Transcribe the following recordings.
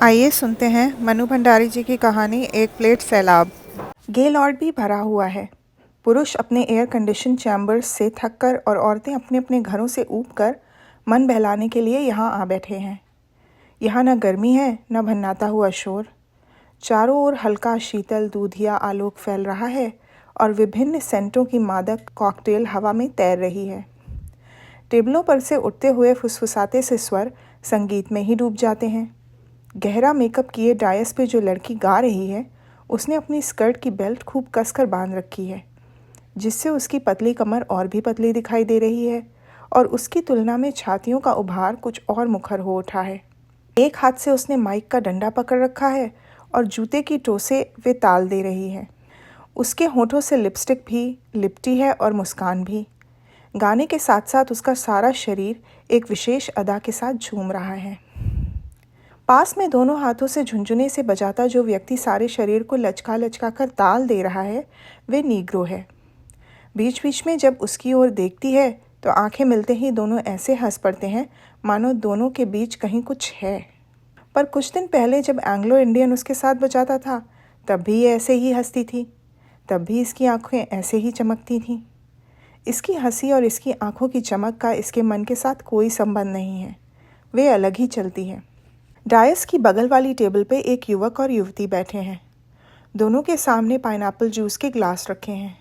आइए सुनते हैं मनु भंडारी जी की कहानी एक प्लेट सैलाब। गेलॉर्ड भी भरा हुआ है। पुरुष अपने एयर कंडीशन चैम्बर्स से थककर और औरतें अपने अपने घरों से ऊब कर मन बहलाने के लिए यहाँ आ बैठे हैं। यहाँ न गर्मी है न भन्नाता हुआ शोर। चारों ओर हल्का शीतल दूधिया आलोक फैल रहा है और विभिन्न सेंटों की मादक कॉकटेल हवा में तैर रही है। टेबलों पर से उठते हुए फुसफुसाते से स्वर संगीत में ही डूब जाते हैं। गहरा मेकअप किए डायस पे जो लड़की गा रही है उसने अपनी स्कर्ट की बेल्ट खूब कसकर बांध रखी है, जिससे उसकी पतली कमर और भी पतली दिखाई दे रही है और उसकी तुलना में छातियों का उभार कुछ और मुखर हो उठा है। एक हाथ से उसने माइक का डंडा पकड़ रखा है और जूते की टो से वे ताल दे रही है। उसके होठों से लिपस्टिक भी लिपटी है और मुस्कान भी। गाने के साथ साथ उसका सारा शरीर एक विशेष अदा के साथ झूम रहा है। पास में दोनों हाथों से झुनझुने से बजाता जो व्यक्ति सारे शरीर को लचका लचका कर ताल दे रहा है वे नीग्रो है। बीच बीच में जब उसकी ओर देखती है तो आंखें मिलते ही दोनों ऐसे हंस पड़ते हैं मानो दोनों के बीच कहीं कुछ है। पर कुछ दिन पहले जब एंग्लो इंडियन उसके साथ बजाता था तब भी ये ऐसे ही हंसती थी, तब भी इसकी आंखें ऐसे ही चमकती थीं। इसकी हंसी और इसकी आंखों की चमक का इसके मन के साथ कोई संबंध नहीं है, वे अलग ही चलती है। डायस की बगल वाली टेबल पे एक युवक और युवती बैठे हैं। दोनों के सामने पाइनएप्पल जूस के ग्लास रखे हैं।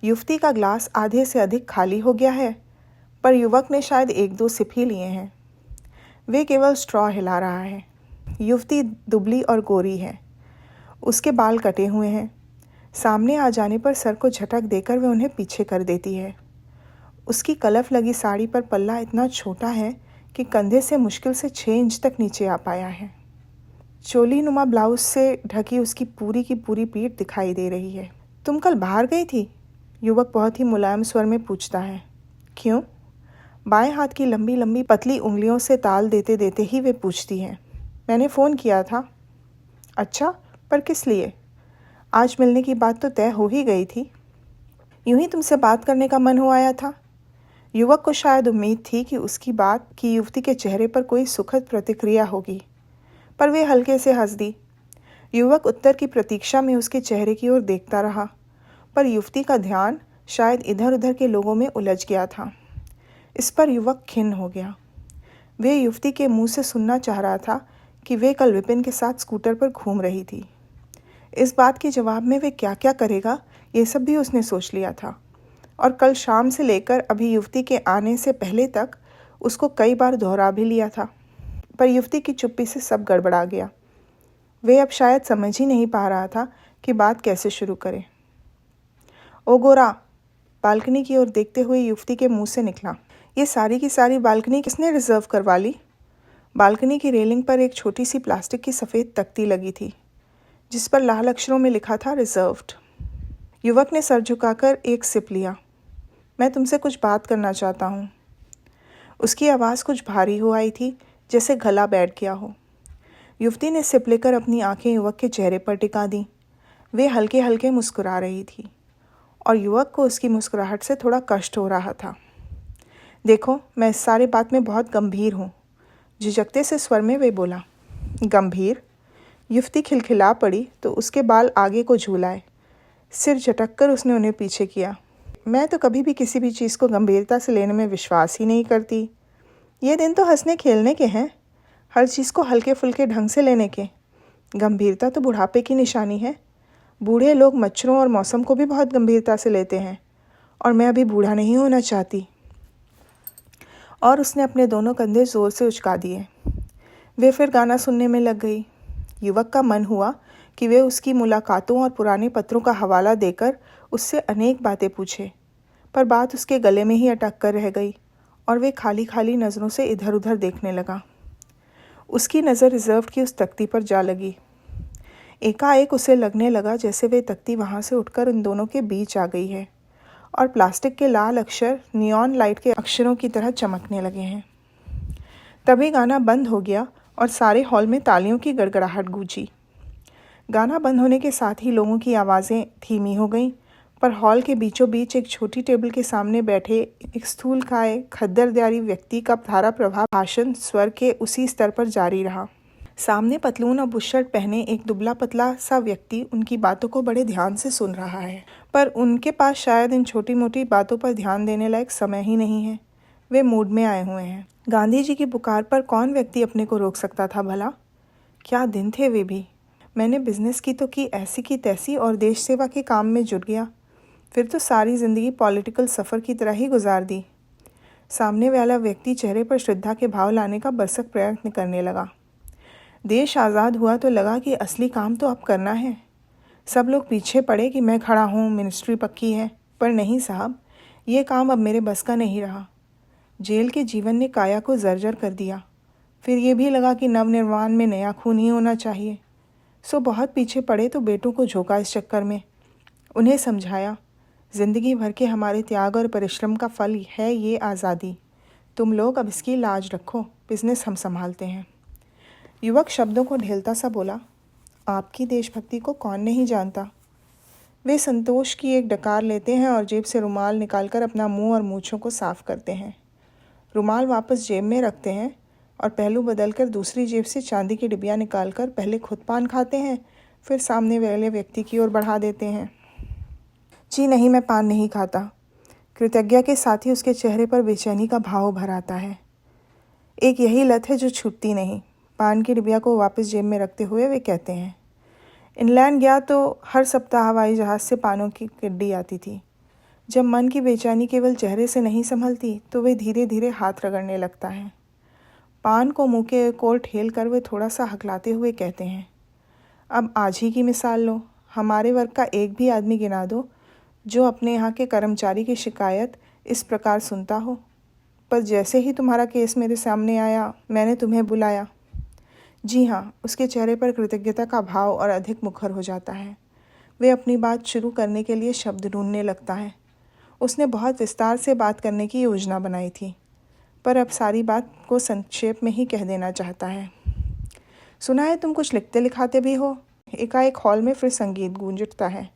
युवती का ग्लास आधे से अधिक खाली हो गया है, पर युवक ने शायद एक दो सिप ही लिए हैं। वे केवल स्ट्रॉ हिला रहा है। युवती दुबली और गोरी है। उसके बाल कटे हुए हैं। सामने आ जाने पर सर को झटक देकर वे उन्हें पीछे कर देती है। उसकी कलफ लगी साड़ी पर पल्ला इतना छोटा है कि कंधे से मुश्किल से 6 इंच तक नीचे आ पाया है। चोली नुमा ब्लाउज से ढकी उसकी पूरी की पूरी पीठ दिखाई दे रही है। तुम कल बाहर गई थी? युवक बहुत ही मुलायम स्वर में पूछता है। क्यों? बाएं हाथ की लंबी लंबी पतली उंगलियों से ताल देते देते ही वे पूछती है। मैंने फ़ोन किया था। अच्छा, पर किस लिए? आज मिलने की बात तो तय हो ही गई थी। यूं ही तुमसे बात करने का मन हो आया था। युवक को शायद उम्मीद थी कि उसकी बात की युवती के चेहरे पर कोई सुखद प्रतिक्रिया होगी, पर वे हल्के से हंस दी। युवक उत्तर की प्रतीक्षा में उसके चेहरे की ओर देखता रहा, पर युवती का ध्यान शायद इधर उधर के लोगों में उलझ गया था। इस पर युवक खिन्न हो गया। वे युवती के मुंह से सुनना चाह रहा था कि वे कल विपिन के साथ स्कूटर पर घूम रही थी। इस बात के जवाब में वे क्या क्या करेगा ये सब भी उसने सोच लिया था, और कल शाम से लेकर अभी युवती के आने से पहले तक उसको कई बार दोहरा भी लिया था। पर युवती की चुप्पी से सब गड़बड़ा गया। वे अब शायद समझ ही नहीं पा रहा था कि बात कैसे शुरू करे। ओ गोरा, बालकनी की ओर देखते हुए युवती के मुंह से निकला। ये सारी की सारी बालकनी किसने रिजर्व करवा ली? बालकनी की रेलिंग पर एक छोटी सी प्लास्टिक की सफ़ेद तख्ती लगी थी, जिस पर लाल अक्षरों में लिखा था रिजर्व्ड। युवक ने सर झुकाकर एक सिप लिया। मैं तुमसे कुछ बात करना चाहता हूँ। उसकी आवाज़ कुछ भारी हो आई थी, जैसे गला बैठ गया हो। युवती ने सिप लेकर अपनी आंखें युवक के चेहरे पर टिका दी। वे हल्के हल्के मुस्कुरा रही थी और युवक को उसकी मुस्कुराहट से थोड़ा कष्ट हो रहा था। देखो, मैं इस सारे बात में बहुत गंभीर हूँ, झिझकते से स्वर में वे बोला। गंभीर? युवती खिलखिला पड़ी तो उसके बाल आगे को झूलाए। सिर झटक कर उसने उन्हें पीछे किया। मैं तो कभी भी किसी भी चीज़ को गंभीरता से लेने में विश्वास ही नहीं करती। ये दिन तो हंसने खेलने के हैं, हर चीज़ को हल्के फुल्के ढंग से लेने के। गंभीरता तो बुढ़ापे की निशानी है। बूढ़े लोग मच्छरों और मौसम को भी बहुत गंभीरता से लेते हैं, और मैं अभी बूढ़ा नहीं होना चाहती। और उसने अपने दोनों कंधे ज़ोर से उचका दिए। वे फिर गाना सुनने में लग गई। युवक का मन हुआ कि वे उसकी मुलाकातों और पुराने पत्रों का हवाला देकर उससे अनेक बातें पूछे, पर बात उसके गले में ही अटक कर रह गई और वे खाली खाली नज़रों से इधर उधर देखने लगा। उसकी नज़र रिजर्व की उस तख्ती पर जा लगी। एकाएक उसे लगने लगा जैसे वे तख्ती वहाँ से उठकर उन दोनों के बीच आ गई है और प्लास्टिक के लाल अक्षर नियॉन लाइट के अक्षरों की तरह चमकने लगे हैं। तभी गाना बंद हो गया और सारे हॉल में तालियों की गड़गड़ाहट गूंजी। गाना बंद होने के साथ ही लोगों की आवाज़ें धीमी हो गईं, पर हॉल के बीचों बीच एक छोटी टेबल के सामने बैठे एक स्थूलकाय खद्दरदारी व्यक्ति का धारा प्रवाह भाषण स्वर के उसी स्तर पर जारी रहा। सामने पतलून और बुशर्ट पहने एक दुबला पतला सा व्यक्ति उनकी बातों को बड़े ध्यान से सुन रहा है, पर उनके पास शायद इन छोटी मोटी बातों पर ध्यान देने लायक समय ही नहीं है। वे मूड में आए हुए हैं। गांधी जी की पुकार पर कौन व्यक्ति अपने को रोक सकता था भला? क्या दिन थे वे भी। मैंने बिजनेस की तो की ऐसी की तैसी और देश सेवा के काम में जुट गया। फिर तो सारी ज़िंदगी पॉलिटिकल सफ़र की तरह ही गुजार दी। सामने वाला व्यक्ति चेहरे पर श्रद्धा के भाव लाने का बरसक प्रयत्न करने लगा। देश आज़ाद हुआ तो लगा कि असली काम तो अब करना है। सब लोग पीछे पड़े कि मैं खड़ा हूँ, मिनिस्ट्री पक्की है, पर नहीं साहब, ये काम अब मेरे बस का नहीं रहा। जेल के जीवन ने काया को जर्जर कर दिया। फिर ये भी लगा कि नवनिर्माण में नया खून ही होना चाहिए। सो बहुत पीछे पड़े तो बेटों को झोंका इस चक्कर में। उन्हें समझाया, ज़िंदगी भर के हमारे त्याग और परिश्रम का फल है ये आज़ादी। तुम लोग अब इसकी लाज रखो, बिजनेस हम संभालते हैं। युवक शब्दों को ढेलता सा बोला, आपकी देशभक्ति को कौन नहीं जानता। वे संतोष की एक डकार लेते हैं और जेब से रुमाल निकालकर अपना मुंह और मूंछों को साफ करते हैं। रुमाल वापस जेब में रखते हैं और पहलू बदलकर दूसरी जेब से चांदी की डिबिया निकालकर पहले खुद पान खाते हैं, फिर सामने वाले व्यक्ति की ओर बढ़ा देते हैं। जी नहीं, मैं पान नहीं खाता। कृतज्ञता के साथ ही उसके चेहरे पर बेचैनी का भाव भर आता है। एक यही लत है जो छूटती नहीं। पान की डिबिया को वापस जेब में रखते हुए वे कहते हैं, इंग्लैंड गया तो हर सप्ताह हवाई जहाज़ से पानों की गड्डी आती थी। जब मन की बेचैनी केवल चेहरे से नहीं संभलती तो वे धीरे धीरे हाथ रगड़ने लगता है। पान को मुँह के ओर ठेल कर वे थोड़ा सा हकलाते हुए कहते हैं, अब आज ही की मिसाल लो। हमारे वर्ग का एक भी आदमी गिना दो जो अपने यहाँ के कर्मचारी की शिकायत इस प्रकार सुनता हो। पर जैसे ही तुम्हारा केस मेरे सामने आया, मैंने तुम्हें बुलाया। जी हाँ, उसके चेहरे पर कृतज्ञता का भाव और अधिक मुखर हो जाता है। वे अपनी बात शुरू करने के लिए शब्द ढूंढने लगता है। उसने बहुत विस्तार से बात करने की योजना बनाई थी, पर अब सारी बात को संक्षेप में ही कह देना चाहता है। सुना है तुम कुछ लिखते लिखाते भी हो। एकाएक हॉल में फिर संगीत गूंज उठता है।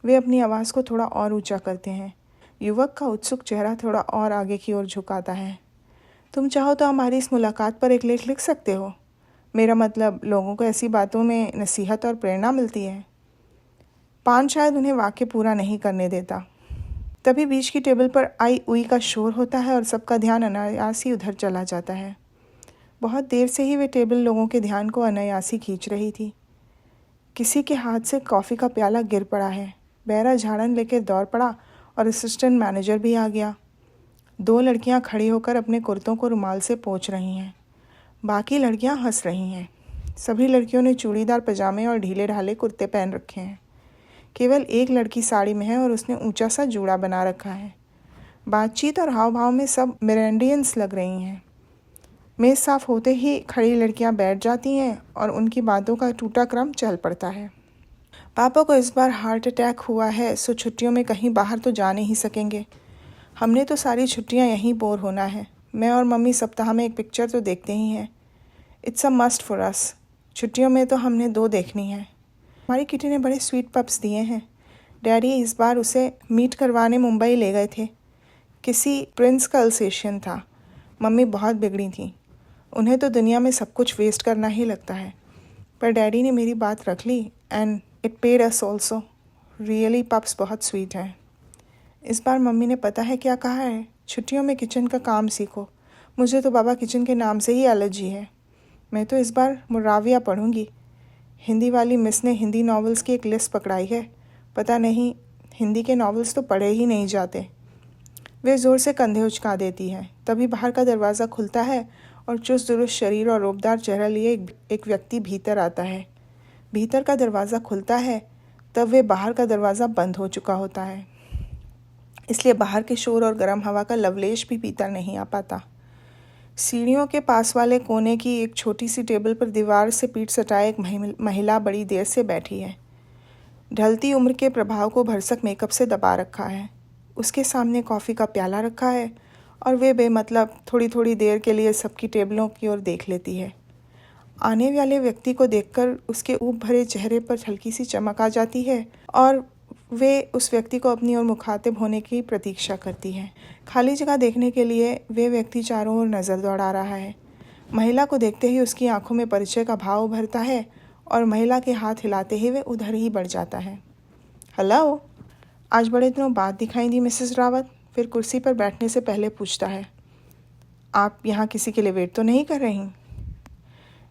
वे अपनी आवाज़ को थोड़ा और ऊंचा करते हैं। युवक का उत्सुक चेहरा थोड़ा और आगे की ओर झुकाता है। तुम चाहो तो हमारी इस मुलाकात पर एक लेख लिख सकते हो। मेरा मतलब, लोगों को ऐसी बातों में नसीहत और प्रेरणा मिलती है। पान शायद उन्हें वाक्य पूरा नहीं करने देता। तभी बीच की टेबल पर आई उई का शोर होता है और सबका ध्यान अनायास ही उधर चला जाता है। बहुत देर से ही वे टेबल लोगों के ध्यान को अनायास ही खींच रही थी। किसी के हाथ से कॉफ़ी का प्याला गिर पड़ा है। बैरा झाड़न लेकर दौड़ पड़ा और असिस्टेंट मैनेजर भी आ गया। 2 लड़कियां खड़ी होकर अपने कुर्तों को रुमाल से पोंछ रही हैं। बाकी लड़कियां हंस रही हैं। सभी लड़कियों ने चूड़ीदार पजामे और ढीले ढाले कुर्ते पहन रखे हैं। केवल एक लड़की साड़ी में है और उसने ऊंचा सा जूड़ा बना रखा है। बातचीत और हाव भाव में सब मिरेंडियंस लग रही हैं। मेज़ साफ होते ही खड़ी लड़कियां बैठ जाती हैं और उनकी बातों का टूटा क्रम चल पड़ता है। पापा को इस बार हार्ट अटैक हुआ है, सो छुट्टियों में कहीं बाहर तो जा नहीं सकेंगे। हमने तो सारी छुट्टियां यहीं बोर होना है। मैं और मम्मी सप्ताह में एक पिक्चर तो देखते ही हैं। It's a must for us. छुट्टियों में तो हमने 2 देखनी है। हमारी किटी ने बड़े स्वीट पप्स दिए हैं। डैडी इस बार उसे मीट करवाने मुंबई ले गए थे। किसी प्रिंस का अल्सेशियन था। मम्मी बहुत बिगड़ी थी। उन्हें तो दुनिया में सब कुछ वेस्ट करना ही लगता है, पर डैडी ने मेरी बात रख ली and it paid us also. Really pups बहुत स्वीट हैं। इस बार मम्मी ने पता है क्या कहा है, छुट्टियों में किचन का काम सीखो। मुझे तो बाबा किचन के नाम से ही एलर्जी है। मैं तो इस बार मुराविया पढ़ूंगी। हिंदी वाली मिस ने हिंदी नॉवेल्स की एक लिस्ट पकड़ाई है। पता नहीं, हिंदी के नॉवेल्स तो पढ़े ही नहीं जाते। वे ज़ोर से कंधे उचका देती है। तभी बाहर का दरवाज़ा खुलता है और चुस्त दुरुस्त शरीर और रोबदार चेहरा लिए एक व्यक्ति भीतर आता है। भीतर का दरवाज़ा खुलता है तब वे बाहर का दरवाज़ा बंद हो चुका होता है, इसलिए बाहर के शोर और गर्म हवा का लवलेश भी भीतर नहीं आ पाता। सीढ़ियों के पास वाले कोने की एक छोटी सी टेबल पर दीवार से पीठ सटाए एक महिला बड़ी देर से बैठी है। ढलती उम्र के प्रभाव को भरसक मेकअप से दबा रखा है। उसके सामने कॉफ़ी का प्याला रखा है और वे बेमतलब थोड़ी थोड़ी देर के लिए सबकी टेबलों की ओर देख लेती है। आने वाले व्यक्ति को देखकर उसके ऊप भरे चेहरे पर हल्की सी चमक आ जाती है और वे उस व्यक्ति को अपनी ओर मुखातिब होने की प्रतीक्षा करती है। खाली जगह देखने के लिए वे व्यक्ति चारों ओर नज़र दौड़ा रहा है। महिला को देखते ही उसकी आंखों में परिचय का भाव उभरता है और महिला के हाथ हिलाते ही वे उधर ही बढ़ जाता है। हेलो, आज बड़े दिनों बाद दिखाई दी मिसेस रावत। फिर कुर्सी पर बैठने से पहले पूछता है, आप यहाँ किसी के लिए वेट तो नहीं कर रही?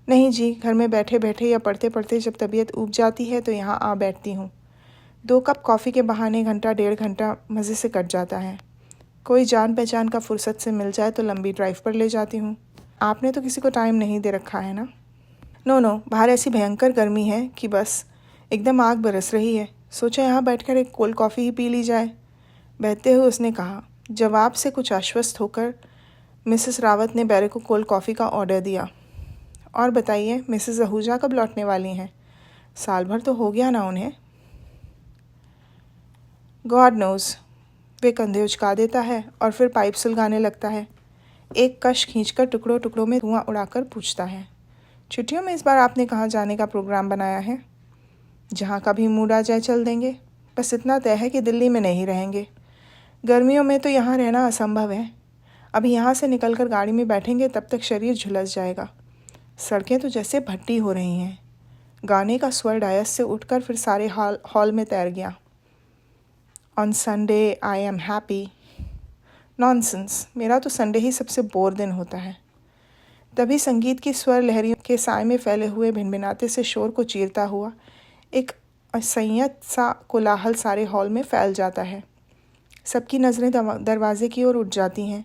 नहीं जी, घर में बैठे बैठे या पढ़ते पढ़ते जब तबीयत ऊब जाती है तो यहाँ आ बैठती हूँ। 2 कप कॉफ़ी के बहाने घंटा 1.5 घंटा मज़े से कट जाता है। कोई जान पहचान का फुर्सत से मिल जाए तो लंबी ड्राइव पर ले जाती हूँ। आपने तो किसी को टाइम नहीं दे रखा है ना? नो, बाहर ऐसी भयंकर गर्मी है कि बस एकदम आग बरस रही है। सोचा यहाँ बैठकर एक कोल्ड कॉफ़ी ही पी ली जाए। बहते हुए उसने कहा। जवाब से कुछ आश्वस्त होकर मिसेस रावत ने बैरे को कोल्ड कॉफ़ी का ऑर्डर दिया। और बताइए, मिसेस आहूजा कब लौटने वाली हैं? साल भर तो हो गया ना उन्हें। God nose. वे कंधे उचका देता है और फिर पाइप सुलगाने लगता है। एक कश खींचकर टुकड़ों टुकड़ों में धुआं उड़ाकर पूछता है, छुट्टियों में इस बार आपने कहाँ जाने का प्रोग्राम बनाया है? जहाँ का भी मूड आ जाए चल देंगे। बस इतना तय है कि दिल्ली में नहीं रहेंगे। गर्मियों में तो यहाँ रहना असंभव है। अभी यहाँ से निकलकर गाड़ी में बैठेंगे तब तक शरीर झुलस जाएगा। सड़कें तो जैसे भट्टी हो रही हैं। गाने का स्वर डायस से उठकर फिर सारे हॉल में तैर गया। On Sunday I am happy. Nonsense, मेरा तो संडे ही सबसे बोर दिन होता है। तभी संगीत की स्वर लहरियों के साय में फैले हुए भिनभिनाते से शोर को चीरता हुआ एक असंयत सा कोलाहल सारे हॉल में फैल जाता है। सबकी नज़रें दरवाजे की ओर उठ जाती हैं।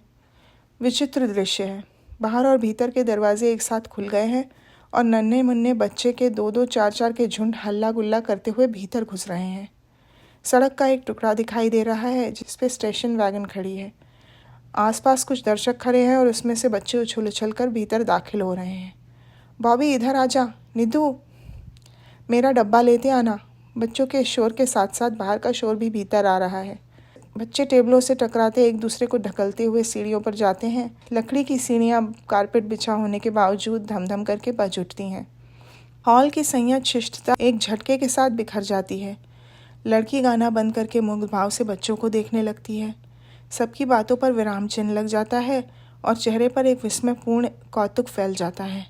विचित्र दृश्य है। बाहर और भीतर के दरवाजे एक साथ खुल गए हैं और नन्हे मुन्ने बच्चे के 2-2 4-4 के झुंड हल्ला गुल्ला करते हुए भीतर घुस रहे हैं। सड़क का एक टुकड़ा दिखाई दे रहा है जिस पे स्टेशन वैगन खड़ी है। आसपास कुछ दर्शक खड़े हैं और उसमें से बच्चे उछल उछल कर भीतर दाखिल हो रहे हैं। बॉबी इधर आजा। निधु, मेरा डब्बा लेते आना। बच्चों के शोर के साथ साथ बाहर का शोर भी भीतर आ रहा है। बच्चे टेबलों से टकराते एक दूसरे को ढकलते हुए सीढ़ियों पर जाते हैं। लकड़ी की सीढ़ियाँ कारपेट बिछा होने के बावजूद धम धम करके बज उठती हैं। हॉल की संयत शिष्टता एक झटके के साथ बिखर जाती है। लड़की गाना बंद करके मुग्ध भाव से बच्चों को देखने लगती है। सबकी बातों पर विराम चिन्ह लग जाता है और चेहरे पर एक विस्मयपूर्ण कौतुक फैल जाता है।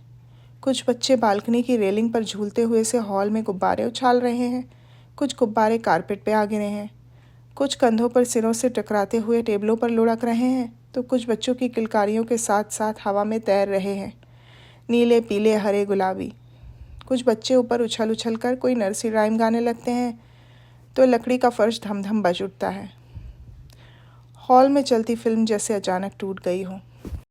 कुछ बच्चे बालकनी की रेलिंग पर झूलते हुए से हॉल में गुब्बारे उछाल रहे हैं। कुछ गुब्बारे कारपेट पे आ गिरे हैं। कुछ कंधों पर सिरों से टकराते हुए टेबलों पर लुढ़क रहे हैं तो कुछ बच्चों की किलकारियों के साथ साथ हवा में तैर रहे हैं। नीले, पीले, हरे, गुलाबी। कुछ बच्चे ऊपर उछल उछल कर कोई नर्सरी राइम गाने लगते हैं तो लकड़ी का फर्श धम धम बज उठता है। हॉल में चलती फिल्म जैसे अचानक टूट गई हो।